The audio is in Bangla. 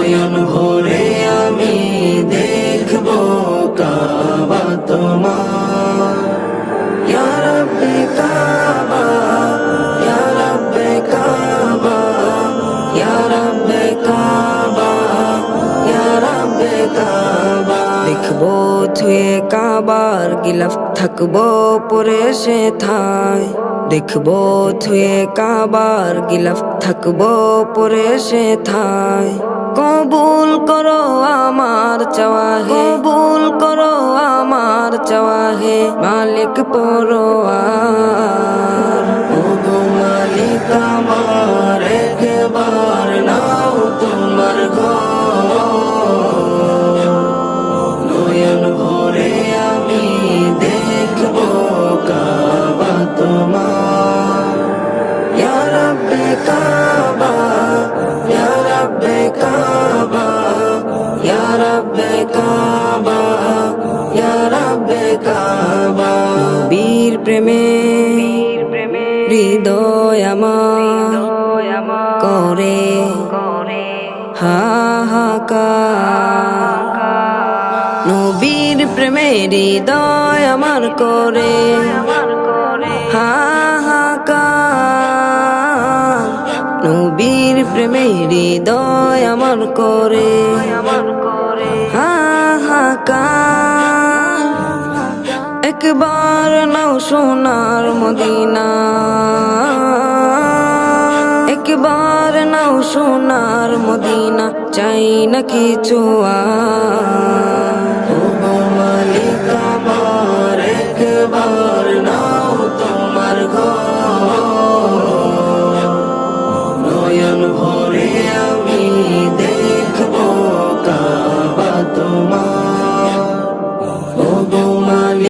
নয়ন ভরে আমি দেখব কাবা তোমার। ইয়া রাব্বে কাবা, ইয়া রাব্বে কাবা, ইয়া রাব্বে কাবা, ইয়া রাব্বে কাবা। দেখবো ছুঁয়ে কাবার গিলাফ, থাকবো পরে সে থায়। দেখবো ছুঁয়ে কাবার গিলাফ, থাকবো পরে সে থায়। কবুল করো আমার চাওয়া হে, কবুল করো আমার চাওয়া হে মালিক পরোয়ার। ওগো মালিক আমার একবার নাও তোমার ঘর। নয়ন ভরে আমি দেখব কাবা তোমার। ইয়া রাব্বে কাবা, ইয়া রাব্বে কাবা, ইয়া রাব্বে কাবা, ইয়া রাব্বে কাবা। বীর প্রেমে হৃদয় আমার করে হাহাকার। নবীর প্রেমে হৃদয় আমার করে হাহাকার। নবীর প্রেমে হৃদয় আমার করে হাহাকার। একবার নাও সোনার মদিনা, একবার নাও সোনার মদিনা, চাই না কিছু আর।